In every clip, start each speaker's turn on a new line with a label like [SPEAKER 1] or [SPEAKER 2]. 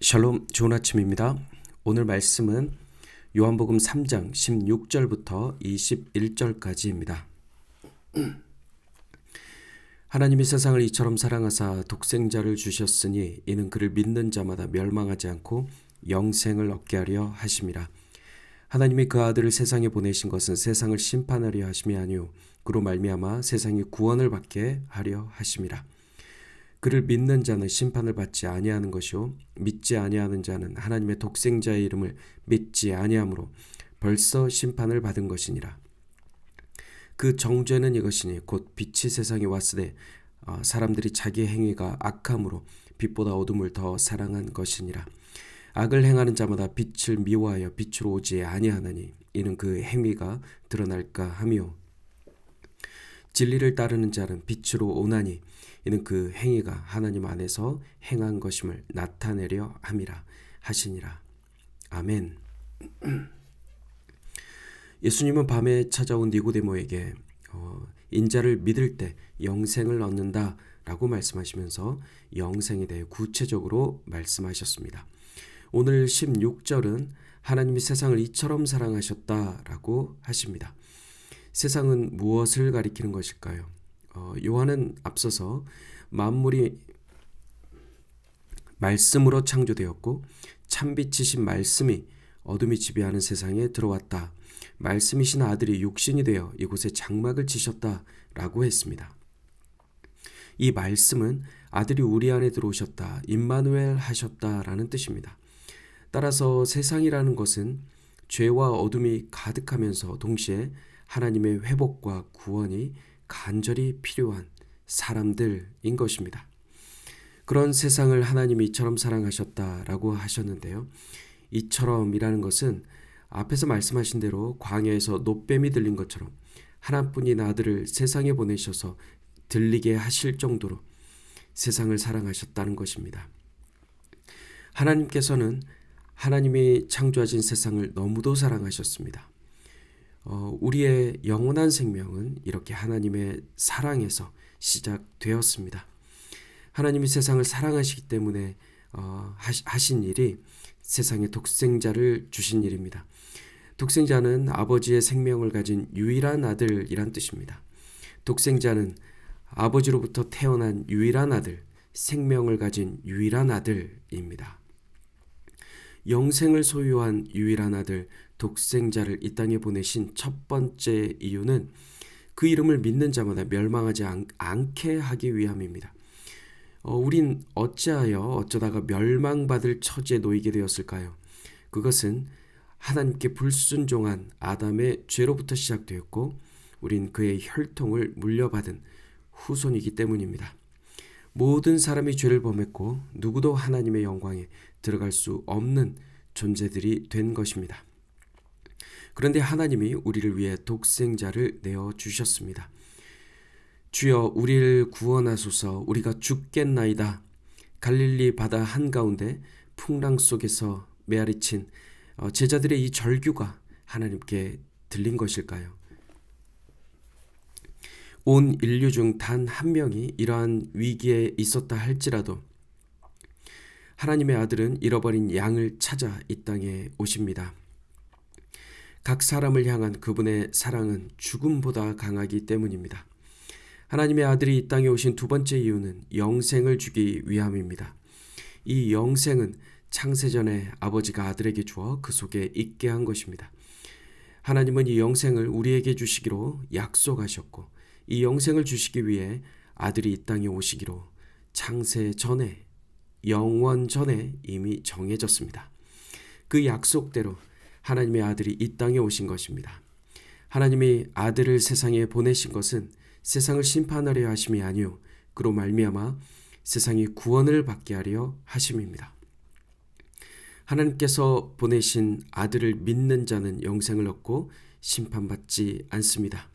[SPEAKER 1] 샬롬, 좋은 아침입니다. 오늘 말씀은 요한복음 3장 16절부터 21절까지입니다. 하나님이 세상을 이처럼 사랑하사 독생자를 주셨으니 이는 그를 믿는 자마다 멸망하지 않고 영생을 얻게 하려 하심이라. 하나님이 그 아들을 세상에 보내신 것은 세상을 심판하려 하심이 아니요 그로 말미암아 세상이 구원을 받게 하려 하심이라. 그를 믿는 자는 심판을 받지 아니하는 것이요 믿지 아니하는 자는 하나님의 독생자의 이름을 믿지 아니하므로 벌써 심판을 받은 것이니라. 그 정죄는 이것이니 곧 빛이 세상에 왔으되 사람들이 자기 행위가 악함으로 빛보다 어둠을 더 사랑한 것이니라. 악을 행하는 자마다 빛을 미워하여 빛으로 오지 아니하나니 이는 그 행위가 드러날까 하며 진리를 따르는 자는 빛으로 오나니 이는 그 행위가 하나님 안에서 행한 것임을 나타내려 함이라 하시니라. 아멘. 예수님은 밤에 찾아온 니고데모에게 인자를 믿을 때 영생을 얻는다 라고 말씀하시면서 영생에 대해 구체적으로 말씀하셨습니다. 오늘 16절은 하나님이 세상을 이처럼 사랑하셨다 라고 하십니다. 세상은 무엇을 가리키는 것일까요? 요한은 앞서서 만물이 말씀으로 창조되었고 참빛이신 말씀이 어둠이 지배하는 세상에 들어왔다. 말씀이신 아들이 육신이 되어 이곳에 장막을 치셨다 라고 했습니다. 이 말씀은 아들이 우리 안에 들어오셨다, 임마누엘 하셨다라는 뜻입니다. 따라서 세상이라는 것은 죄와 어둠이 가득하면서 동시에 하나님의 회복과 구원이 간절히 필요한 사람들인 것입니다. 그런 세상을 하나님이 이처럼 사랑하셨다라고 하셨는데요. 이처럼이라는 것은 앞에서 말씀하신 대로 광야에서 노뱀이 들린 것처럼 하나뿐인 아들을 세상에 보내셔서 들리게 하실 정도로 세상을 사랑하셨다는 것입니다. 하나님께서는 하나님이 창조하신 세상을 너무도 사랑하셨습니다. 우리의 영원한 생명은 이렇게 하나님의 사랑에서 시작되었습니다. 하나님이 세상을 사랑하시기 때문에 하신 일이 세상에 독생자를 주신 일입니다. 독생자는 아버지의 생명을 가진 유일한 아들이란 뜻입니다. 독생자는 아버지로부터 태어난 유일한 아들, 생명을 가진 유일한 아들입니다. 영생을 소유한 유일한 아들 독생자를 이 땅에 보내신 첫 번째 이유는 그 이름을 믿는 자마다 멸망하지 않게 하기 위함입니다. 우린 어쩌다가 멸망받을 처지에 놓이게 되었을까요? 그것은 하나님께 불순종한 아담의 죄로부터 시작되었고 우린 그의 혈통을 물려받은 후손이기 때문입니다. 모든 사람이 죄를 범했고 누구도 하나님의 영광에 들어갈 수 없는 존재들이 된 것입니다. 그런데 하나님이 우리를 위해 독생자를 내어주셨습니다. 주여 우리를 구원하소서. 우리가 죽겠나이다. 갈릴리 바다 한가운데 풍랑 속에서 메아리친 제자들의 이 절규가 하나님께 들린 것일까요? 온 인류 중 단 한 명이 이러한 위기에 있었다 할지라도 하나님의 아들은 잃어버린 양을 찾아 이 땅에 오십니다. 각 사람을 향한 그분의 사랑은 죽음보다 강하기 때문입니다. 하나님의 아들이 이 땅에 오신 두 번째 이유는 영생을 주기 위함입니다. 이 영생은 창세전에 아버지가 아들에게 주어 그 속에 있게 한 것입니다. 하나님은 이 영생을 우리에게 주시기로 약속하셨고 이 영생을 주시기 위해 아들이 이 땅에 오시기로 창세 전에 영원 전에 이미 정해졌습니다. 그 약속대로 하나님의 아들이 이 땅에 오신 것입니다. 하나님이 아들을 세상에 보내신 것은 세상을 심판하려 하심이 아니요 그로 말미암아 세상이 구원을 받게 하려 하심입니다. 하나님께서 보내신 아들을 믿는 자는 영생을 얻고 심판받지 않습니다.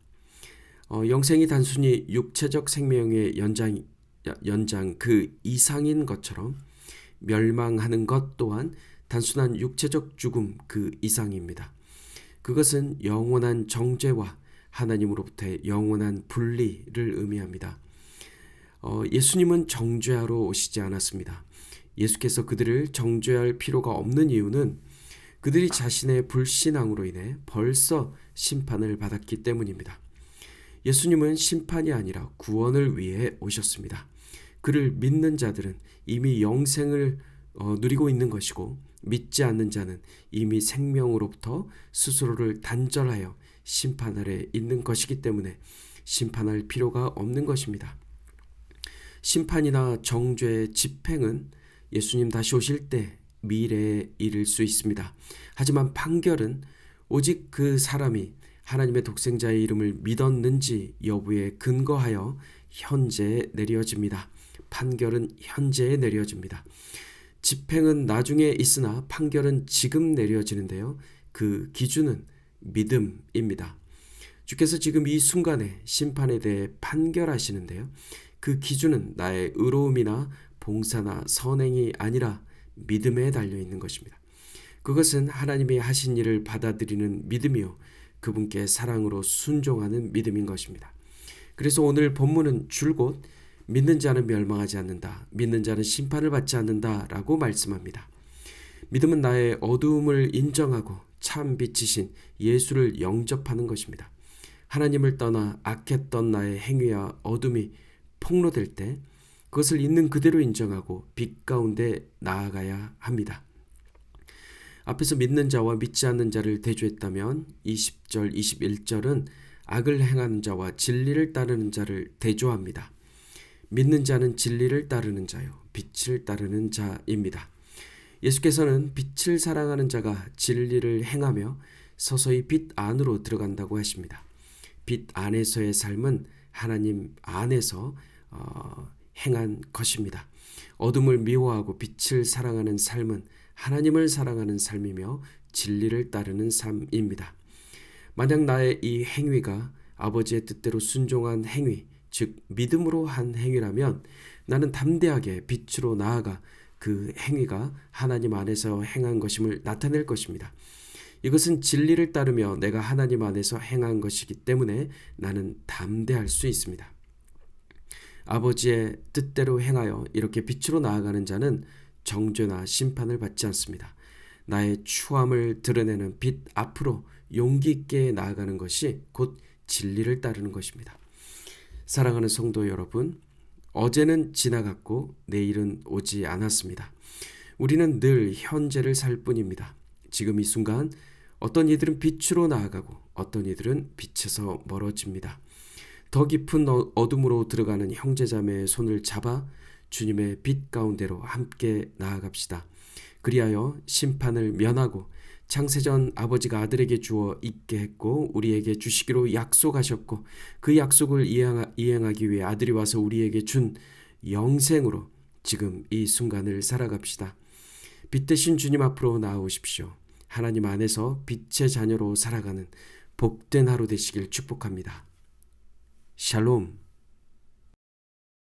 [SPEAKER 1] 영생이 단순히 육체적 생명의 연장 그 이상인 것처럼 멸망하는 것 또한 단순한 육체적 죽음 그 이상입니다. 그것은 영원한 정죄와 하나님으로부터의 영원한 분리를 의미합니다. 예수님은 정죄하러 오시지 않았습니다. 예수께서 그들을 정죄할 필요가 없는 이유는 그들이 자신의 불신앙으로 인해 벌써 심판을 받았기 때문입니다. 예수님은 심판이 아니라 구원을 위해 오셨습니다. 그를 믿는 자들은 이미 영생을 누리고 있는 것이고, 믿지 않는 자는 이미 생명으로부터 스스로를 단절하여 심판 아래 있는 것이기 때문에 심판할 필요가 없는 것입니다. 심판이나 정죄의 집행은 예수님 다시 오실 때 미래에 이를 수 있습니다. 하지만 판결은 오직 그 사람이 하나님의 독생자의 이름을 믿었는지 여부에 근거하여 현재에 내려집니다. 판결은 현재에 내려집니다. 집행은 나중에 있으나 판결은 지금 내려지는데요. 그 기준은 믿음입니다. 주께서 지금 이 순간에 심판에 대해 판결하시는데요. 그 기준은 나의 의로움이나 봉사나 선행이 아니라 믿음에 달려 있는 것입니다. 그것은 하나님이 하신 일을 받아들이는 믿음이요, 그분께 사랑으로 순종하는 믿음인 것입니다. 그래서 오늘 본문은 줄곧 믿는 자는 멸망하지 않는다, 믿는 자는 심판을 받지 않는다 라고 말씀합니다. 믿음은 나의 어두움을 인정하고 참 빛이신 예수를 영접하는 것입니다. 하나님을 떠나 악했던 나의 행위와 어둠이 폭로될 때 그것을 있는 그대로 인정하고 빛 가운데 나아가야 합니다. 앞에서 믿는 자와 믿지 않는 자를 대조했다면 20절, 21절은 악을 행하는 자와 진리를 따르는 자를 대조합니다. 믿는 자는 진리를 따르는 자요, 빛을 따르는 자입니다. 예수께서는 빛을 사랑하는 자가 진리를 행하며 서서히 빛 안으로 들어간다고 하십니다. 빛 안에서의 삶은 하나님 안에서 행한 것입니다. 어둠을 미워하고 빛을 사랑하는 삶은 하나님을 사랑하는 삶이며 진리를 따르는 삶입니다. 만약 나의 이 행위가 아버지의 뜻대로 순종한 행위, 즉 믿음으로 한 행위라면 나는 담대하게 빛으로 나아가 그 행위가 하나님 안에서 행한 것임을 나타낼 것입니다. 이것은 진리를 따르며 내가 하나님 안에서 행한 것이기 때문에 나는 담대할 수 있습니다. 아버지의 뜻대로 행하여 이렇게 빛으로 나아가는 자는 정죄나 심판을 받지 않습니다. 나의 추함을 드러내는 빛 앞으로 용기 있게 나아가는 것이 곧 진리를 따르는 것입니다. 사랑하는 성도 여러분, 어제는 지나갔고 내일은 오지 않았습니다. 우리는 늘 현재를 살 뿐입니다. 지금 이 순간 어떤 이들은 빛으로 나아가고 어떤 이들은 빛에서 멀어집니다. 더 깊은 어둠으로 들어가는 형제자매의 손을 잡아 주님의 빛 가운데로 함께 나아갑시다. 그리하여 심판을 면하고 창세전 아버지가 아들에게 주어 있게 했고 우리에게 주시기로 약속하셨고 그 약속을 이행하기 위해 아들이 와서 우리에게 준 영생으로 지금 이 순간을 살아갑시다. 빛 대신 주님 앞으로 나아오십시오. 하나님 안에서 빛의 자녀로 살아가는 복된 하루 되시길 축복합니다. 샬롬.